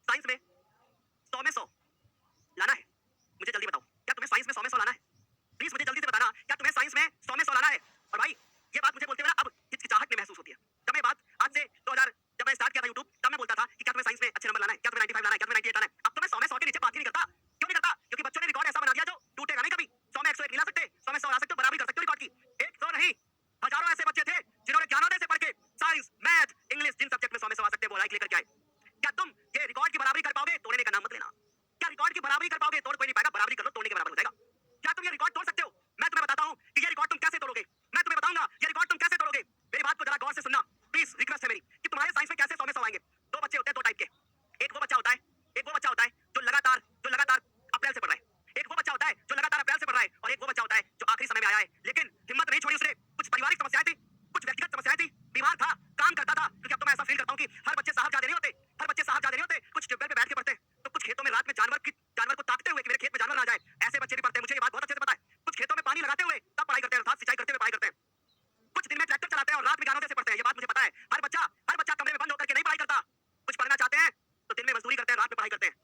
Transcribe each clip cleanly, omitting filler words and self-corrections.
Science में 100 में 100 लाना है, मुझे जल्दी बताओ, क्या तुम्हें साइंस में 100 में 100 लाना है? प्लीज मुझे जल्दी से बताना, क्या तुम्हें साइंस में 100 में 100 लाना है? और भाई ये बात मुझे बोलते हुए ना अब हिचकिचाहट में महसूस होती है। जब मैं बात आज से 2000 जब मैं स्टार्ट किया था यूट्यूब, तब मैं बोलता था कि क्या तुम्हें साइंस में अच्छे नंबर लाना है, क्या तुम्हें 95 लाना है, क्या तुम्हें 98 लाना है। अब तो मैं 100 में 100 के नीचे बात ही नहीं करता। क्यों नहीं करता? क्योंकि बच्चों ने रिकॉर्ड ऐसा बना दिया जो टूटेगा नहीं कभी। 100 में 101 नहीं ला सकते, 100 में 100 ला सकते हो, बराबरी कर सकते हो रिकॉर्ड की। एक तो नहीं, हजारों ऐसे बच्चे थे जिन्होंने ज्ञानोदय से पढ़ के साइंस, मैथ, इंग्लिश जिन सब्जेक्ट में 100 में 100 आ सकते हैं वो लाइक लेकर के आए। क्या तुम ये रिकॉर्ड की बराबरी कर पाओगे? तोड़ने का नाम मत लेना। क्या रिकॉर्ड की बराबरी कर पाओगे? तोड़ कोई नहीं पाएगा, बराबरी कर लो, तोड़ने के बराबर हो जाएगा। क्या तुम ये रिकॉर्ड तोड़ सकते हो? मैं तुम्हें बताता हूं कि ये रिकॉर्ड तुम कैसे तोड़ोगे। मैं तुम्हें बताऊंगा ये रिकॉर्ड तुम कैसे तोड़ोगे। मेरी बात को जरा गौर से सुनना, प्लीज रिक्वेस्ट है मेरी कि तुम्हारे साइंस में कैसे 100 में 100 आएंगे। दो बच्चे होते हैं, दो टाइप के। एक वो बच्चा होता है, एक वो बच्चा होता है जो लगातार अप्रैल से पढ़ रहा है। एक वो बच्चा होता है जो लगातार अप्रैल से पढ़ रहा है, और एक वो बच्चा होता है जो आखिरी समय में आया है, लेकिन हिम्मत नहीं छोड़ी उसने। कुछ पारिवारिक समस्याएं थी, कुछ व्यक्तिगत समस्याएं थी, बीमार था, काम करता था। क्योंकि अब तो मैं ऐसा फील करता हूं कि हर बच्चे साहबजादे नहीं होते, हर बच्चे साहबजादे नहीं होते। कुछ ट्यूबवेल पे बैठ के पढ़ते हैं, तो कुछ खेतों में रात में जानवर को ताकते हुए कि मेरे खेत में जानवर ना जाए, ऐसे बच्चे भी पढ़ते हैं। मुझे ये बात बहुत अच्छे से पता है। कुछ खेतों में पानी लगाते हुए तब पढ़ाई करते हैं, अर्थात सिंचाई करते हुए पढ़ाई करते हैं। कुछ दिन में ट्रैक्टर चलाते हैं और रात में ज्ञानोदय से पढ़ते हैं। ये बात मुझे पता है। हर बच्चा कमरे में बंद होकर के नहीं पढ़ाई करता। कुछ पढ़ना चाहते हैं तो दिन में मजदूरी करते हैं, रात में पढ़ाई करते हैं।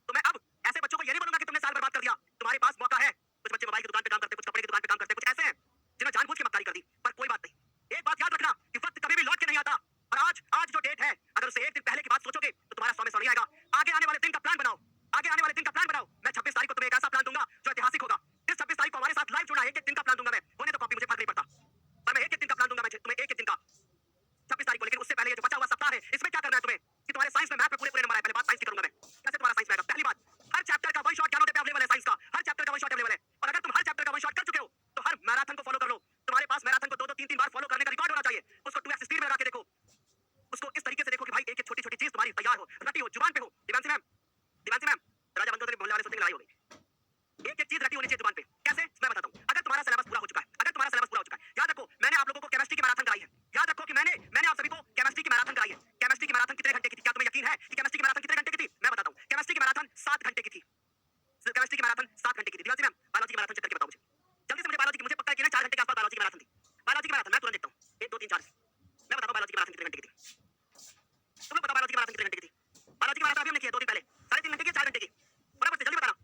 तो मैं अब ऐसे बच्चों को ये नहीं बोलूंगा कि तुमने साल बर्बाद कर दिया, तुम्हारे पास मौका है। कुछ बच्चे मोबाइल की दुकान पे काम करते हैं, कुछ कपड़े की दुकान पे काम करते हैं, कुछ ऐसे हैं जिन्होंने जानबूझ के मक्कारी कर दी। पर कोई बात नहीं, एक बात याद रखना कि वक्त कभी भी लौट के नहीं आता। और आज जो डेट है, अगर उससे एक दिन पहले की बात सोचोगे तो तुम्हारा 100 में 100 नहीं आएगा। आगे आने वाले दिन का प्लान बनाओ, आगे आने वाले दिन का प्लान बनाओ। मैं 26 तारीख को तुम्हें एक ऐसा प्लान दूंगा जो ऐतिहासिक होगा। इस 26 तारीख को हमारे साथ लाइव जुड़ना है। एक दिन का प्लान दूंगा मैं, होने तो कॉपी, मुझे फर्क नहीं पड़ता, पर मैं एक दिन का प्लान दूंगा मैं तुम्हें, एक दिन का 26 तारीख को। लेकिन उससे पहले ये जो बचा हुआ सप्ताह है, इसमें क्या करना है तुम्हें कि तुम्हारे साइंस में मैथ में पूरे नंबर आए। पहले बात साइंस की करूंगा मैं, कैसे तुम्हारा साइंस में आएगा। पहली बात, हर चैप्टर का वन शॉट ज्ञानोदय पे अवेलेबल है। साइंस का हर चैप्टर का वन शॉट अवेलेबल है। और अगर तुम हर चैप्टर का वन शॉट कर चुके हो तो हर मैराथन को फॉलो कर लो। तुम्हारे पास मैराथन को 2-3 बार फॉलो करने का रिकॉर्ड होना चाहिए। उसको 2x स्पीड में लगा के देखो, उसको इस तरीके से देखो कि भाई एक छोटी छोटी चीज तुम्हारी तैयार हो, रटी हो, जुबान पे हो। दिवांशी मैम राजा बंदो तेरे मोहल्ले वाले सोचेंगे लड़ाई हो गई। एक चीज रटी होनी चाहिए जुबान पे। कैसे? मैं बताता हूं। अगर तुम्हारा सिलेबस पूरा हो चुका है, अगर तुम्हारा सिलेबस पूरा हो चुका है, याद रखो मैंने आप लोगों को केमिस्ट्री की मैराथन कराई है। याद रखो कि मैंने आप सभी को केमिस्ट्री की मैराथन कराई है। केमिस्ट्री की मैराथन कितने घंटे की थी? क्या तुम्हें यकीन है कि केमिस्ट्री की मैराथन कितने घंटे की थी? मैं बताता हूं। केमिस्ट्री की मैराथन 7 घंटे की थी। केमिस्ट्री की मैराथन 7 घंटे की थी। दिवांशी मैम बायोलॉजी की मैराथन चेक करके बताओ मुझे जल्दी से। मुझे बायोलॉजी की, मुझे पक्का है कि ना 4 घंटे के आसपास बायोलॉजी की मैराथन थी। बायोलॉजी की मैराथन मैं तुरंत देखता हूं, 1 2 3 4 मैं बताता हूं बायोलॉजी की मैराथन कितने घंटे की थी। तुम लोग बताओ बायोलॉजी की मैराथन कितने घंटे की थी? बायोलॉजी की मैराथन अभी हमने की है 2 दिन पहले, 3.5 घंटे की, 4 घंटे की, बराबर से जल्दी बताना।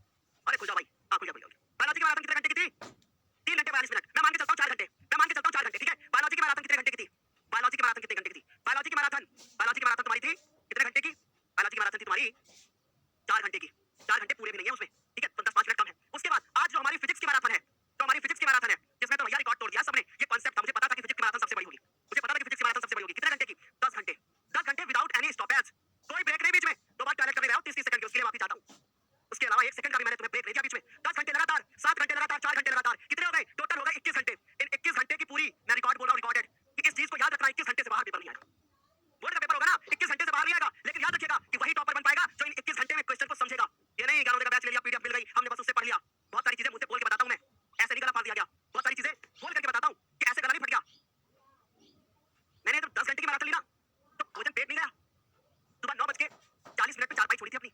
अरे खुल जाओ भाई, हां खुल जाओ। बायोलॉजी की मैराथन कितने घंटे की थी? 3 घंटे 42 मिनट। मैं मान के चलता हूं 4 घंटे, मैं मान के चलता हूं 4 घंटे, ठीक है। बायोलॉजी की मैराथन कितने घंटे की थी? बायोलॉजी की मैराथन कितने घंटे की थी? बायोलॉजी की मैराथन तुम्हारी थी कितने घंटे की? बायोलॉजी की मैराथन थी तुम्हारी 4 घंटे की। 4 घंटे पूरे भी नहीं है उसमें, ठीक है, तो 10-5 मिनट कम है। उसके बाद आज जो हमारी फिजिक्स की मैराथन है, तो हमारी फिजिक्स की मैराथन है जिसमें तो भैया रिकॉर्ड तोड़ दिया सबने। ये कांसेप्ट था, मुझे पता था कि फिजिक्स की मैराथन सबसे बड़ी होगी। मुझे पता था कि फिजिक्स की मैराथन सबसे बड़ी होगी। कितने घंटे की? 10 घंटे। 10 घंटे विदाउट एनी स्टॉपेज, कोई ब्रेक नहीं बीच में। 2 बार टॉयलेट करने गया हूं 30-30 सेकंड के, उसके लिए माफी चाहता हूं। उसके अलावा 1 सेकंड का भी मैंने तुम्हें ब्रेक नहीं दिया बीच में। 10 घंटे लगातार, 7 घंटे लगातार, 4 घंटे लगातार, कितने हो गए? टोटल हो गए 21 घंटे। इन 21 घंटे की पूरी मैं रिकॉर्ड बोल रहा हूं, रिकॉर्डेड, कि इस चीज को याद रखना, 21 घंटे से बाहर पेपर नहीं आएगा। बोर्ड का पेपर होगा ना, 21 घंटे से बाहर नहीं आएगा। लेकिन याद रखिएगा कि वही टॉपर बन पाएगा जो इन 21 घंटे में क्वेश्चन को समझेगा। ये नहीं ज्ञानोदय का बैच ले लिया, पीडीएफ मिल गई, हमने बस उससे पढ़ लिया। बहुत सारी चीजें मुझसे बोल के बताता हूं मैं, ऐसे नहीं गला फाड़ दिया गया। बहुत सारी चीजें बोल करके बताता हूं कि ऐसे गला नहीं फट गया। मैंने जब 10 घंटे की मैराथन ली ना, तो भोजन पेट नहीं गया। सुबह 9:40 पे चारपाई छोड़ी थी अपनी,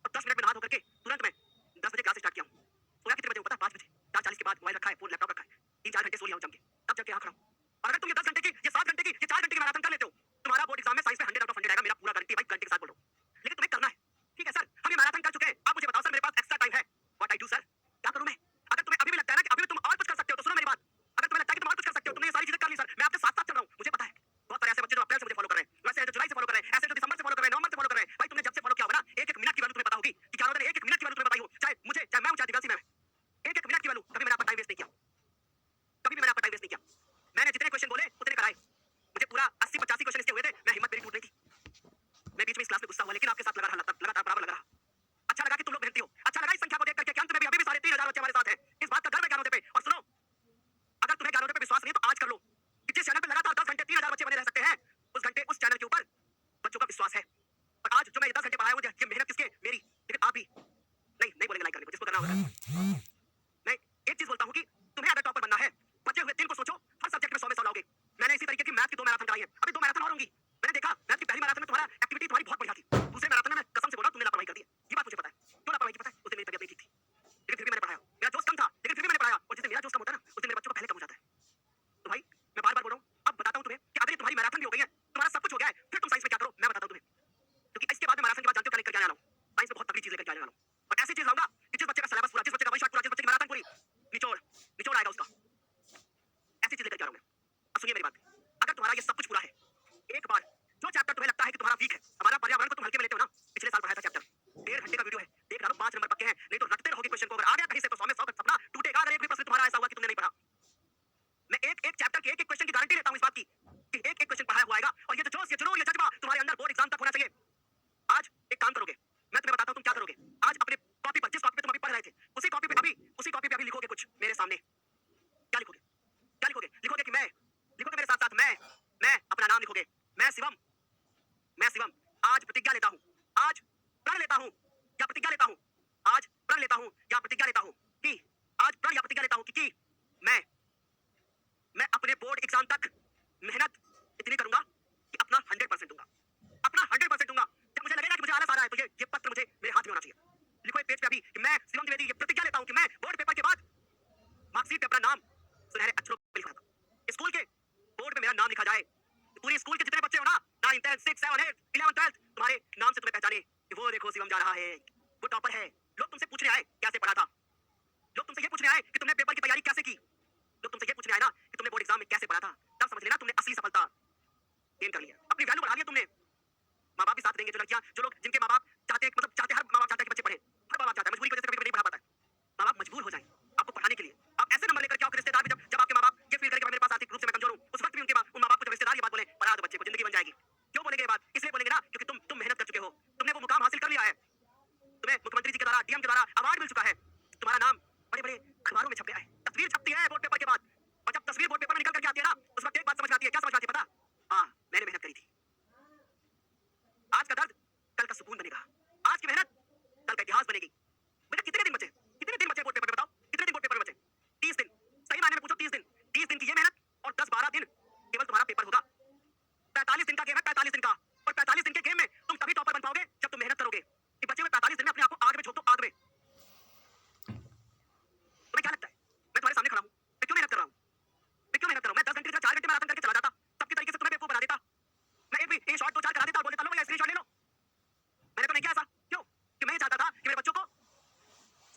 और 10 मिनट में नहा धो करके तुरंत मैं 10 बजे क्लास स्टार्ट किया हूं। सोया कितने बजे हूं पता है? 5 बजे। 4:40 के बाद मोबाइल रखा है, फोन लैपटॉप रखा है, 3-4 घंटे सो लिया हूं जम के, तब जब के यहाँ खड़ा हूं। और अगर तुम ये 10 घंटे की, ये 7 घंटे की, ये 4 घंटे की मैराथन कर लेते हो, तुम्हारा बोर्ड एग्जाम में साइंस में 100 आउट ऑफ 100 आएगा। मेरा पूरा गारंटी भाई, गारंटी के साथ बोल रहा हूं। लेकिन तुम्हें करना है, ठीक है सर, हम ये मैराथन कर चुके हैं, आप मुझे बताओ सर मेरे पास एक्स्ट्रा टाइम है, व्हाट आई डू सर, क्या करूं मैं? अगर तुम्हें अभी भी लगता है ना कि अभी भी तुम और कुछ कर सकते हो, तो सुनो मेरी बात। अगर तुम्हें लगता है कि तुम और कुछ कर सकते हो, तुमने ये सारी चीजें कर ली सर, मैं आपके साथ साथ चल रहा हूं, मुझे पता है। बहुत सारे ऐसे बच्चे जो अप्रैल से मुझे फॉलो कर रहे हैं, वैसे हैं जो जुलाई से फॉलो कर रहे हैं, ऐसे जो दिसंबर से फॉलो कर रहे हैं, नवंबर से फॉलो कर रहे हैं। भाई तुमने जब से फॉलो किया होगा ना, एक एक मिनट की वैल्यू तुम्हें पता होगी कि ज्ञानोदय ने एक एक मिनट की वैल्यू तुम्हें बताई हो। चाहे मुझे, चाहे मैं हूं, चाहे दिव्यांशी मैम है, एक एक मिनट की वैल्यू। कभी मैंने आपका टाइम वेस्ट नहीं किया, कभी भी मैंने आपका टाइम वेस्ट नहीं किया। मैंने जितने क्वेश्चन बोले उतने कराए। मुझे पूरा 80-85 क्वेश्चन इसके हुए थे, मैं हिम्मत मेरी टूट नहीं थी। मैं बीच में इस क्लास में गुस्सा हुआ, लेकिन आपके साथ लगा रहा, लगातार बराबर लगा रहा। अच्छा लगा कि तुम लोग मेहनती हो, अच्छा लगा इस संख्या को देख करके कि अंत में भी अभी भी 3,500 बच्चे हमारे साथ हैं। इस बात का गर्व है ज्ञानोदय पे। और सुनो, अगर तुम्हें ज्ञानोदय पे विश्वास नहीं है तो आज कर लो कि जिस चैनल पे लगातार 10 घंटे 3,000 बच्चे बने रह सकते हैं, उस चैनल के ऊपर बच्चों का विश्वास है। और आज जो मैं 10 घंटे पढ़ाया हूं, ये मेहनत किसके? मेरी। लेकिन आप भी नहीं बोलेंगे लाइक करने को, जिसको करना होगा। मैं एक चीज बोलता हूं कि तुम्हें अगर टॉपर बनना है, बचे हुए दिन को सोचो, हर सब्जेक्ट में 100 में 100 लाओगे। मैंने इसी तरीके की मैथ की 2 मैराथन कराई है, अभी 2 मैराथन और होंगी। मैंने देखा मैथ की पहली मैराथन में तुम्हारा एक्टिविटी तुम्हारी बहुत बढ़िया थी, दूसरे मैराथन में मैं कसम से बोल रहा हूं तुमने लापरवाही कर दी है। ये बात मुझे पता है, क्यों लापरवाही की पता है? उस दिन मेरी तबीयत नहीं ठीक थी, लेकिन फिर भी मैंने पढ़ाया। मेरा जोश कम था, लेकिन फिर भी मैंने पढ़ाया। और जिस दिन मेरा जोश कम होता है ना, उस दिन मेरे बच्चों का पहले कम हो जाता है। तो भाई मैं बार बार बोल रहा हूं, अब बताता हूं तुम्हें कि अगर ये तुम्हारी मैराथन भी हो गई है, तुम्हारा सब कुछ हो गया है, फिर तुम साइंस में क्या करो मैं बताता हूं तुम्हें। क्योंकि इसके बाद मैं मैराथन के बाद जानते हो क्या लेकर के आने वाला हूं? चीज लेकर के आने वाला हूं और ऐसी चीज लाऊंगा कि जिस बच्चे का सिलेबस पूरा, जिस बच्चे का वन शॉट पूरा, जिस बच्चे की मैराथन पूरी, निचोड़ निचोड़ आएगा उसका। ऐसी चीज लेकर के आ रहा हूं मैं। अब सुनिए मेरी बात, अगर तुम्हारा ये सब कुछ पूरा है, एक बार जो चैप्टर तुम्हें लगता है कि तुम्हारा वीक है, हमारा पर्यावरण को तुम हल्के में लेते हो ना, पिछले साल पढ़ाया था चैप्टर, 1.5 घंटे का वीडियो है, देख डालो 5 नंबर पक्के हैं, नहीं तो रटते रहोगे क्वेश्चन को, अगर आ गया कहीं से तो 100 में 100 का सपना टूटेगा। अगर एक भी प्रश्न तुम्हारा ऐसा हुआ कि तुमने नहीं पढ़ा, मैं एक एक चैप्टर के एक एक क्वेश्चन की गारंटी लेता हूं इस बात की कि एक एक क्वेश्चन पढ़ाया हुआ आएगा और ये जो जोश, ये जुनून, ये जज्बा तुम्हारे अंदर बोर्ड एग्जाम तक होना चाहिए। आज एक काम करोगे, मैं तुम्हें बताता हूं तुम क्या करोगे। आज अपने कॉपी पर, जिस कॉपी पे तुम अभी पढ़ रहे थे, उसी कॉपी पे अभी लिखोगे कुछ मेरे सामने। क्या लिखोगे? क्या लिखोगे? लिखोगे कि मैं, लिखोगे मेरे साथ साथ मैं अपना नाम लिखोगे। मैं शिवम आज प्रतिज्ञा लेता हूं, आज प्रण लेता हूं या प्रतिज्ञा लेता हूं, आज प्रण लेता हूं या प्रतिज्ञा लेता हूं कि, आज प्रण या प्रतिज्ञा लेता हूं कि मैं अपने बोर्ड एग्जाम तक मेहनत इतनी करूंगा कि अपना 100% दूंगा, अपना 100% दूंगा। जब मुझे लगेगा कि मुझे आलस आ रहा है तो ये पत्र मुझे मेरे हाथ में होना चाहिए। लिखो एक पेज पे अभी कि मैं शिवम द्विवेदी ये प्रतिज्ञा लेता हूं कि मैं बोर्ड पेपर के बाद मार्कशीट पे अपना नाम सुनहरे अक्षरों में लिखूंगा। स्कूल के बोर्ड में मेरा नाम लिखा जाए, पूरी स्कूल के जितने बच्चे हो ना, 9, 10, 6, 7, 8, 11, 12, तुम्हारे नाम से तुम्हें पहचाने कि वो देखो शिवम जा रहा है, वो टॉपर है। लोग तुमसे पूछने आए कैसे पढ़ा था, लोग तुमसे ये पूछने आए कि तुमने पेपर की तैयारी कैसे की, लोग तुमसे ये पूछने आए ना कि तुमने बोर्ड एग्जाम में कैसे पढ़ा था, तब समझ लेना तुमने असली सफलता गेन कर लिया, अपनी वैल्यू बढ़ा लिया तुमने। माँ बाप भी साथ देंगे, जो लड़कियां, जो लोग, जिनके माँ बाप चाहते हैं, मतलब चाहते, हर माँ बाप चाहता है कि बच्चे पढ़े, हर माँ बाप चाहता है, मजबूरी की वजह से कभी नहीं पढ़ा पाता है, माँ बाप मजबूर हो जाए आपको पढ़ाने के लिए। आप ऐसे नंबर लेकर के आओ कि रिश्तेदार भी, जब आपके माँ बाप ये फील करें कि मेरे पास आर्थिक रूप से मैं कमजोर हूं, उस वक्त भी उन माँ बाप को जब रिश्तेदार ये बात बोले, पढ़ा दो बच्चे को, जिंदगी बन जाएगी। क्यों बोलेंगे ये बात? इसलिए बोलेंगे ना क्योंकि तुम मेहनत कर चुके हो, तुमने वो मुकाम हासिल कर लिया है, तुम्हें मुख्यमंत्री जी के द्वारा, डीएम के द्वारा अवार्ड मिल चुका है, तुम्हारा नाम बड़े बड़े अखबारों में छप गया है, तस्वीर छपती है बोर्ड पेपर के बाद, और जब तस्वीर बोर्ड पेपर में निकल करके आती है ना, उस वक्त एक बात समझ में आती है। क्या समझ में आती है पता? हाँ, मैंने मेहनत करी थी। आज का दर्द कल का सुकून बनेगा, आज की मेहनत कल का इतिहास बनेगी। बेटा कितने दिन बचे, कितने दिन बचे बोर्ड पेपर में, बताओ कितने दिन बोर्ड पेपर में बचे? 30 दिन, सही मायने में पूछो 30 दिन, 30 दिन की ये मेहनत और 10-12 दिन केवल तुम्हारा पेपर होगा। 45 दिन का गेम है, 45 दिन का, और 45 दिन के गेम में तुम तभी टॉपर बन पाओगे जब तुम मेहनत करोगे। कि बचे हुए 45 दिन में अपने आप को आग में झोंक दो, आग में। तुम्हें क्या लगता है मैं तुम्हारे सामने खड़ा हूं, मैं क्यों मेहनत कर रहा हूं, मैं क्यों मेहनत कर रहा हूं? मैं 10 घंटे की जगह 4 घंटे मैराथन करके चला जाता, सबकी तरीके से तुम्हें बेवकूफ बना देता, मैं एक भी ए शॉट 2-4 करा देता और बोल देता लो भैया स्क्रीनशॉट ले लो। मैंने तो नहीं किया ऐसा, क्यों? कि मैं ये चाहता था कि मेरे बच्चों को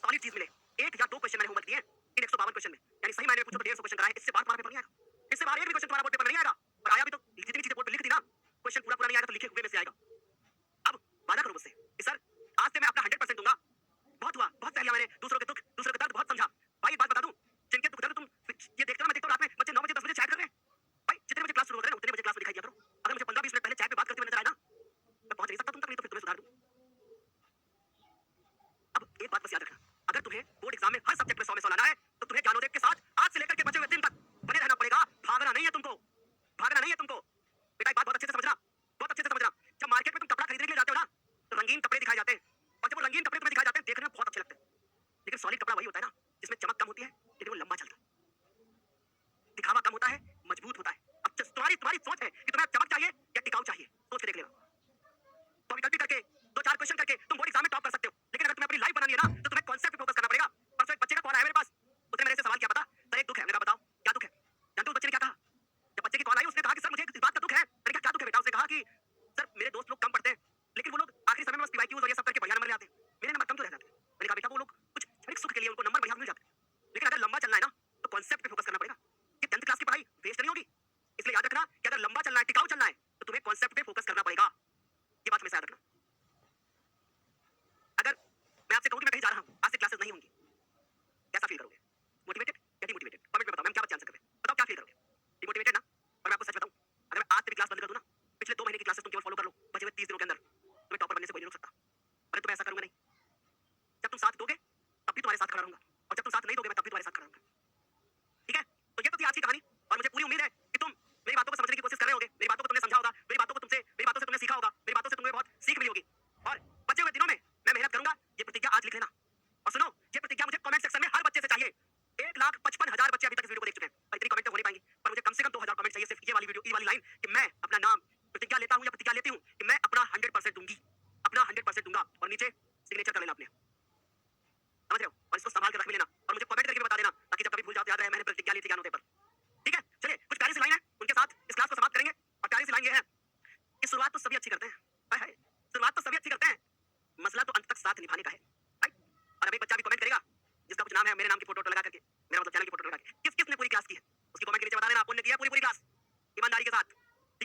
सॉलिड चीज मिले। 1 या 2 क्वेश्चन मैंने होमवर्क दिए इन 152 क्वेश्चन में, यानी सही मायने में पूछो तो 150 क्वेश्चन कराए, इससे बाहर तुम्हारा पेपर नहीं आएगा, इससे बाहर एक भी क्वेश्चन तुम्हारा बोर्ड पेपर में नहीं आएगा। और आया भी तो जितनी चीजें बोर्ड पे लिख दी ना, क्वेश्चन पूरा पूरा नहीं आएगा तो लिखे हुए में से आएगा। अब वादा करो मुझसे कि सर आज से मैं अपना 100% दूंगा। बहुत हुआ, बहुत सह लिया मैंने, दूसरों के दुख, दूसरों के दर्द बहुत समझा। भाई एक बात बता दूं, जिनके दुख दर्द तुम ये देखते हो, मैं देखता हूं रात में बच्चे 9 बजे 10 बजे चैट कर रहे हैं। भाई जितने बजे क्लास शुरू हो रहा है ना, उतने बजे क्लास में दिखाई दिया करो। अगर मुझे 15-20 मिनट पहले चैट पे बात करते हुए नजर आए ना, मैं पहुंच नहीं सकता तुम तक, नहीं तो फिर तुम्हें सुधार दूं। अब एक बात बस याद रखना, अगर तुम्हें बोर्ड एग्जाम में हर सब्जेक्ट में 100 में 100 लाना है तो तुम्हें ज्ञानोदय के साथ आज से लेकर के बचे हुए दिन तक बने रहना पड़ेगा। भागना नहीं है तुमको, भागना नहीं है तुमको। बेटा एक बात बहुत अच्छे से समझना, बहुत अच्छे से समझना, जब मार्केट में तुम कपड़ा खरीदने के लिए जाते हो ना, तो रंगीन कपड़े दिखाए जाते हैं, और जब वो रंगीन कपड़े तुम्हें दिखाए जाते हैं देखने में बहुत अच्छे लगते हैं, लेकिन सॉलिड कपड़ा वही होता है ना जिसमें चमक कम होती है लेकिन वो लंबा चलता है, दिखावा कम होता है, मजबूत होता है। अब तुम्हारी तुम्हारी सोच है कि तुम्हें चमक चाहिए या टिकाऊ चाहिए, सोच के देख लेना। तो विकल्पी करके 2-4 क्वेश्चन करके तुम बोर्ड एग्जाम में टॉप कर सकते हो, लेकिन अगर तुम्हें अपनी लाइफ बनानी है ना तो तुम्हें कॉन्सेप्ट पे फोकस करना पड़ेगा। परसों एक बच्चे का कॉल आया मेरे पास, उसने मेरे से सवाल किया, पता सर एक दुख है। मैंने कहा बताओ क्या दुख है? जानते हो उस बच्चे ने क्या कहा? जब बच्चे की कॉल आई उसने कहा कि सर मुझे इस बात का दुख है। मैंने कहा क्या दुख है बेटा? उसने कहा कि सर मेरे दोस्त लोग कम पढ़ते हैं लेकिन वो लोग आखिरी समय में बस पीवाईक्यूज और ये सब करके बढ़िया नंबर ले आते हैं, मेरे नंबर कम तो रह जाते हैं। मैंने कहा बेटा वो लोग कुछ क्षणिक सुख के लिए उनको नंबर बढ़िया मिल जाते हैं, लेकिन अगर लंबा चलना है ना तो कॉन्सेप्ट पे फोकस करना पड़ेगा। ये 10th क्लास की पढ़ाई वेस्ट नहीं होगी, इसलिए याद रखना कि अगर लंबा चलना है, टिकाऊ चलना है तो तुम्हें कॉन्सेप्ट पे फोकस करना पड़ेगा। ये बात हमेशा याद रखना। अगर मैं आपसे कहूं कि मैं कहीं जा रहा हूं, आज से क्लासेस नहीं होंगी, कैसा फील करोगे? मोटिवेटेड या डिमोटिवेटेड? कमेंट में बताओ, मैं क्या बात आंसर कर रहे हैं, बताओ क्या फील करोगे? डिमोटिवेटेड ना? और मैं आपको सच बताऊं, अगर मैं आज से भी क्लास बंद कर दूं ना, पिछले 2 महीने की क्लासेस तुम केवल फॉलो कर लो, बचे हुए 30 दिनों के अंदर तुम्हें टॉपर बनने से कोई नहीं रोक सकता। परंतु मैं ऐसा करूंगा नहीं। जब तुम साथ दोगे तब भी तुम्हारे साथ खड़ा रहूंगा, और जब तुम साथ नहीं दोगे मैं तब भी तुम्हारे साथ खड़ा रहूंगा। ठीक है? तो ये तो थी आज की कहानी, और मुझे पूरी उम्मीद है कि तुम मेरी बातों को समझने की कोशिश कर रहे होगे, मेरी बातों को तुमने समझा होगा, मेरी बातों से तुमने सीखा होगा, मेरी बातों से तुम्हें बहुत सीख मिली होगी। और बचे हुए दिनों में मैं मेहनत करूंगा, ये प्रतिज्ञा आज लिख लेना। और सुनो, ये प्रतिज्ञा मुझे कमेंट सेक्शन में हर बच्चे से चाहिए। 1,55,000 बच्चे अभी तक इस वीडियो को देख चुके हैं, पर इतनी कमेंट तो हो नहीं पाएंगी, पर मुझे कम से कम 2,000 कमेंट चाहिए सिर्फ ये वाली वीडियो, ये वाली लाइन कि मैं अपना नाम प्रतिज्ञा लेता हूं या प्रतिज्ञा लेती हूं कि मैं अपना 100% दूंगी, अपना 100% दूंगा, और नीचे सिग्नेचर कर लेना अपने, समझ रहे हो? और इसको संभाल कर रख भी लेना और मुझे कमेंट करके भी बता देना, ताकि जब कभी भूल जाओ तो याद रहे मैंने प्रतिज्ञा ली थी ज्ञानोदय पर। ठीक है? चलिए कुछ प्यारी सी लाइन है, उनके साथ इस क्लास को समाप्त करेंगे। और प्यारी सी लाइन ये है कि शुरुआत तो सभी अच्छी करते हैं, हाय हाय, शुरुआत तो सभी अच्छी करते हैं, मसला तो अंत तक साथ निभाने का भी कमेंट करेगा जिसका कुछ नाम है मेरे नाम की फोटो